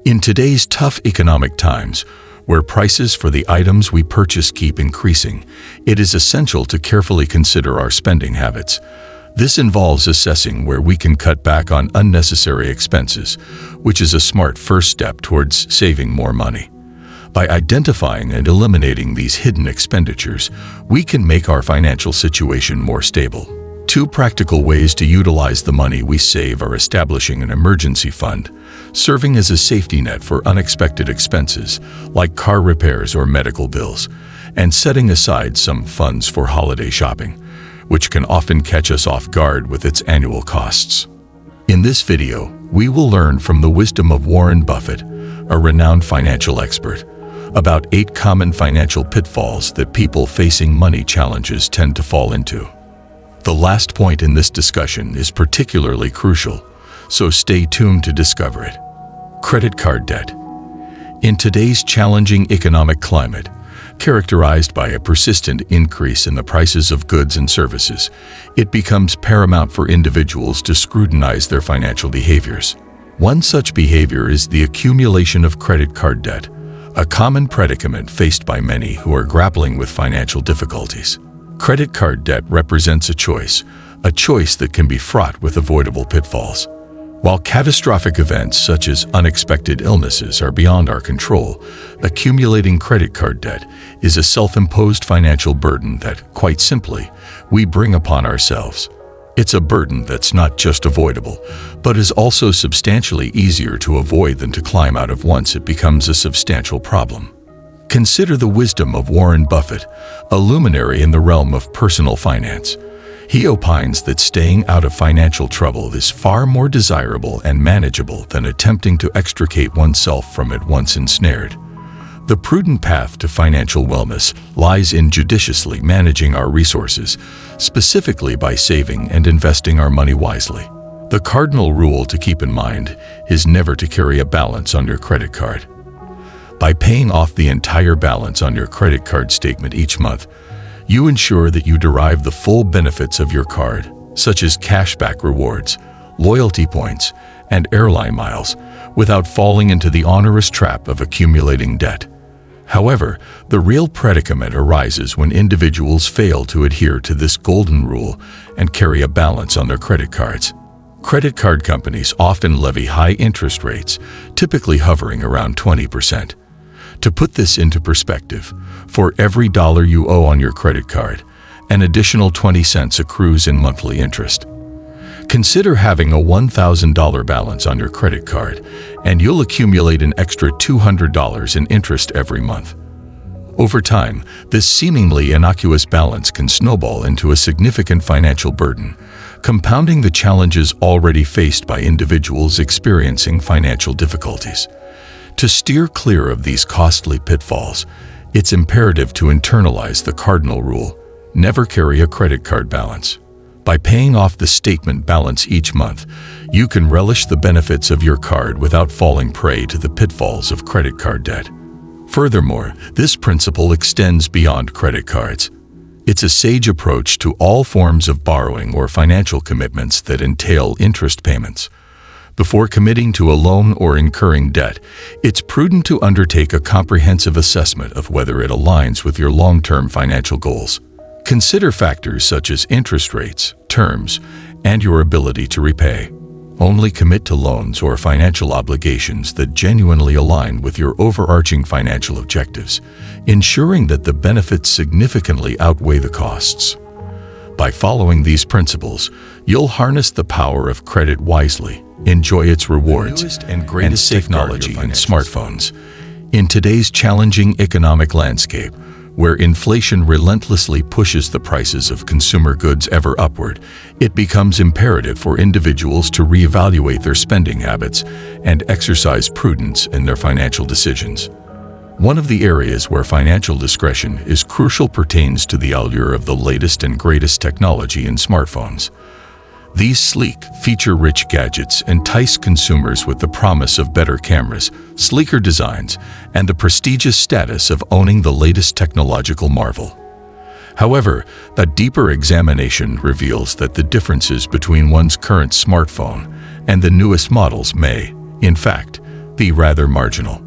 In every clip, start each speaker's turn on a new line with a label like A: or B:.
A: In today's tough economic times, where prices for the items we purchase keep increasing, it is essential to carefully consider our spending habits. This involves assessing where we can cut back on unnecessary expenses, which is a smart first step towards saving more money. By identifying and eliminating these hidden expenditures, we can make our financial situation more stable. Two practical ways to utilize the money we save are establishing an emergency fund, serving as a safety net for unexpected expenses like car repairs or medical bills, and setting aside some funds for holiday shopping, which can often catch us off guard with its annual costs. In this video, we will learn from the wisdom of Warren Buffett, a renowned financial expert, about 8 common financial pitfalls that people facing money challenges tend to fall into. The last point in this discussion is particularly crucial, so stay tuned to discover it. Credit card debt. In today's challenging economic climate, characterized by a persistent increase in the prices of goods and services, it becomes paramount for individuals to scrutinize their financial behaviors. One such behavior is the accumulation of credit card debt, a common predicament faced by many who are grappling with financial difficulties. Credit card debt represents a choice that can be fraught with avoidable pitfalls. While catastrophic events such as unexpected illnesses are beyond our control, accumulating credit card debt is a self-imposed financial burden that, quite simply, we bring upon ourselves. It's a burden that's not just avoidable, but is also substantially easier to avoid than to climb out of once it becomes a substantial problem. Consider the wisdom of Warren Buffett, a luminary in the realm of personal finance. He opines that staying out of financial trouble is far more desirable and manageable than attempting to extricate oneself from it once ensnared. The prudent path to financial wellness lies in judiciously managing our resources, specifically by saving and investing our money wisely. The cardinal rule to keep in mind is never to carry a balance on your credit card. By paying off the entire balance on your credit card statement each month, you ensure that you derive the full benefits of your card, such as cashback rewards, loyalty points, and airline miles, without falling into the onerous trap of accumulating debt. However, the real predicament arises when individuals fail to adhere to this golden rule and carry a balance on their credit cards. Credit card companies often levy high interest rates, typically hovering around 20%. To put this into perspective, for every dollar you owe on your credit card, an additional 20 cents accrues in monthly interest. Consider having a $1,000 balance on your credit card, and you'll accumulate an extra $200 in interest every month. Over time, this seemingly innocuous balance can snowball into a significant financial burden, compounding the challenges already faced by individuals experiencing financial difficulties. To steer clear of these costly pitfalls, it's imperative to internalize the cardinal rule: never carry a credit card balance. By paying off the statement balance each month, you can relish the benefits of your card without falling prey to the pitfalls of credit card debt. Furthermore, this principle extends beyond credit cards. It's a sage approach to all forms of borrowing or financial commitments that entail interest payments. Before committing to a loan or incurring debt, it's prudent to undertake a comprehensive assessment of whether it aligns with your long-term financial goals. Consider factors such as interest rates, terms, and your ability to repay. Only commit to loans or financial obligations that genuinely align with your overarching financial objectives, ensuring that the benefits significantly outweigh the costs. By following these principles, you'll harness the power of credit wisely, enjoy its rewards, and technology in smartphones. In today's challenging economic landscape, where inflation relentlessly pushes the prices of consumer goods ever upward, it becomes imperative for individuals to reevaluate their spending habits and exercise prudence in their financial decisions. One of the areas where financial discretion is crucial pertains to the allure of the latest and greatest technology in smartphones. These sleek, feature-rich gadgets entice consumers with the promise of better cameras, sleeker designs, and the prestigious status of owning the latest technological marvel. However, a deeper examination reveals that the differences between one's current smartphone and the newest models may, in fact, be rather marginal.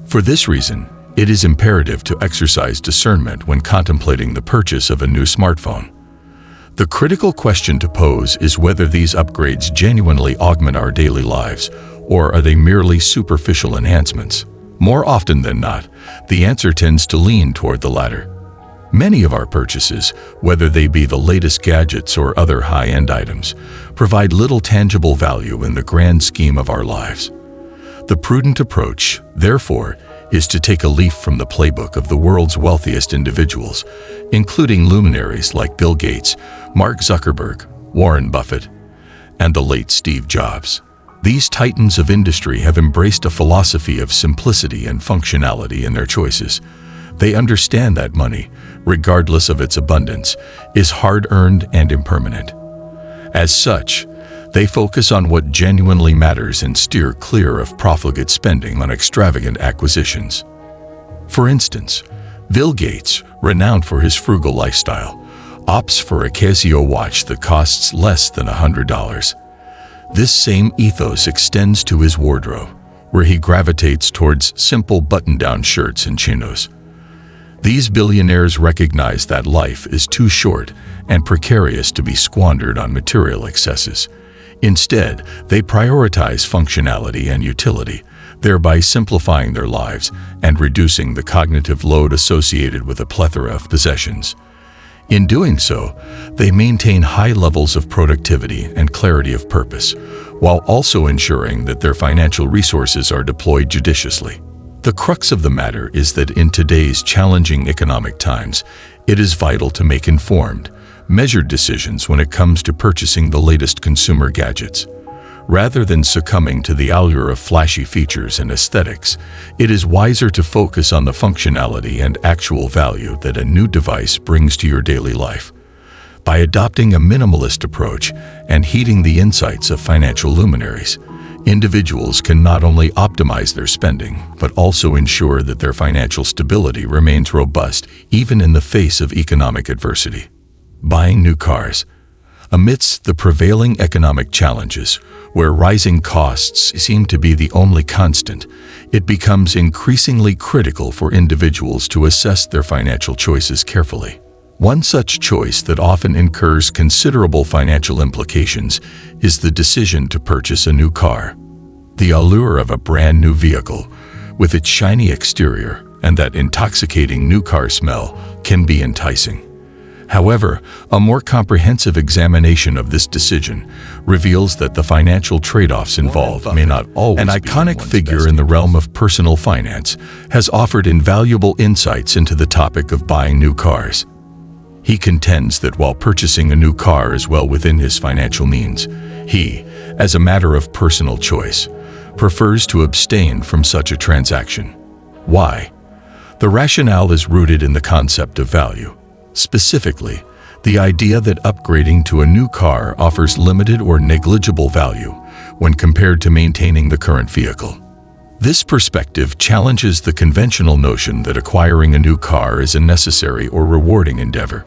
A: For this reason, it is imperative to exercise discernment when contemplating the purchase of a new smartphone. The critical question to pose is whether these upgrades genuinely augment our daily lives, or are they merely superficial enhancements? More often than not, the answer tends to lean toward the latter. Many of our purchases, whether they be the latest gadgets or other high-end items, provide little tangible value in the grand scheme of our lives. The prudent approach, therefore, is to take a leaf from the playbook of the world's wealthiest individuals, including luminaries like Bill Gates, Mark Zuckerberg, Warren Buffett, and the late Steve Jobs. These titans of industry have embraced a philosophy of simplicity and functionality in their choices. They understand that money, regardless of its abundance, is hard-earned and impermanent. As such, they focus on what genuinely matters and steer clear of profligate spending on extravagant acquisitions. For instance, Bill Gates, renowned for his frugal lifestyle, opts for a Casio watch that costs less than $100. This same ethos extends to his wardrobe, where he gravitates towards simple button-down shirts and chinos. These billionaires recognize that life is too short and precarious to be squandered on material excesses. Instead, they prioritize functionality and utility, thereby simplifying their lives and reducing the cognitive load associated with a plethora of possessions. In doing so, they maintain high levels of productivity and clarity of purpose, while also ensuring that their financial resources are deployed judiciously. The crux of the matter is that in today's challenging economic times, it is vital to make informed, measured decisions when it comes to purchasing the latest consumer gadgets. Rather than succumbing to the allure of flashy features and aesthetics, it is wiser to focus on the functionality and actual value that a new device brings to your daily life. By adopting a minimalist approach and heeding the insights of financial luminaries, individuals can not only optimize their spending, but also ensure that their financial stability remains robust even in the face of economic adversity. Buying new cars. Amidst the prevailing economic challenges, where rising costs seem to be the only constant, it becomes increasingly critical for individuals to assess their financial choices carefully. One such choice that often incurs considerable financial implications is the decision to purchase a new car. The allure of a brand new vehicle, with its shiny exterior and that intoxicating new car smell, can be enticing. However, a more comprehensive examination of this decision reveals that the financial trade-offs involved may not always be. An iconic figure in the realm of personal finance has offered invaluable insights into the topic of buying new cars. He contends that while purchasing a new car is well within his financial means, he, as a matter of personal choice, prefers to abstain from such a transaction. Why? The rationale is rooted in the concept of value. Specifically, the idea that upgrading to a new car offers limited or negligible value when compared to maintaining the current vehicle. This perspective challenges the conventional notion that acquiring a new car is a necessary or rewarding endeavor.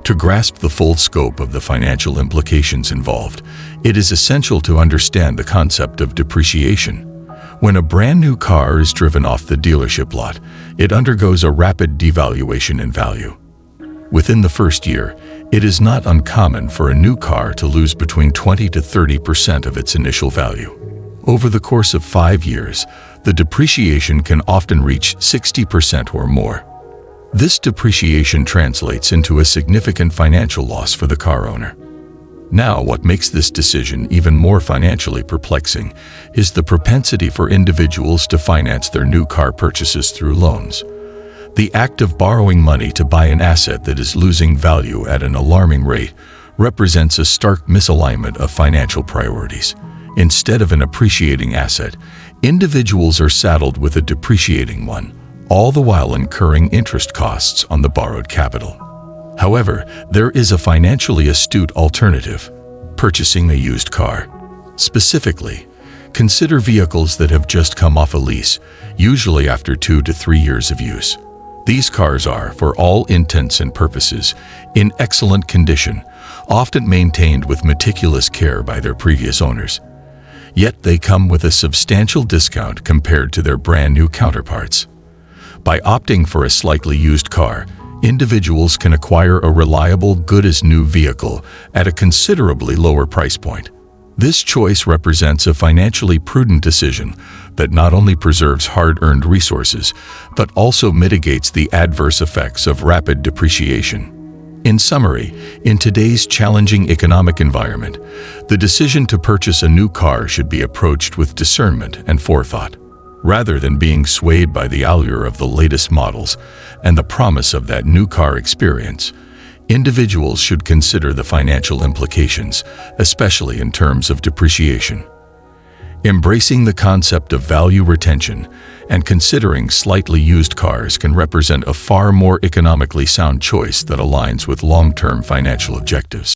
A: To grasp the full scope of the financial implications involved, it is essential to understand the concept of depreciation. When a brand new car is driven off the dealership lot, it undergoes a rapid devaluation in value. Within the first year, it is not uncommon for a new car to lose between 20 to 30% of its initial value. Over the course of 5 years, the depreciation can often reach 60% or more. This depreciation translates into a significant financial loss for the car owner. Now, what makes this decision even more financially perplexing is the propensity for individuals to finance their new car purchases through loans. The act of borrowing money to buy an asset that is losing value at an alarming rate represents a stark misalignment of financial priorities. Instead of an appreciating asset, individuals are saddled with a depreciating one, all the while incurring interest costs on the borrowed capital. However, there is a financially astute alternative: purchasing a used car. Specifically, consider vehicles that have just come off a lease, usually after 2 to 3 years of use. These cars are, for all intents and purposes, in excellent condition, often maintained with meticulous care by their previous owners. yet they come with a substantial discount compared to their brand-new counterparts. By opting for a slightly used car, individuals can acquire a reliable, good-as-new vehicle at a considerably lower price point. This choice represents a financially prudent decision that not only preserves hard-earned resources, but also mitigates the adverse effects of rapid depreciation. In summary, in today's challenging economic environment, the decision to purchase a new car should be approached with discernment and forethought. Rather than being swayed by the allure of the latest models and the promise of that new car experience, individuals should consider the financial implications, especially in terms of depreciation. Embracing the concept of value retention and considering slightly used cars can represent a far more economically sound choice that aligns with long-term financial objectives.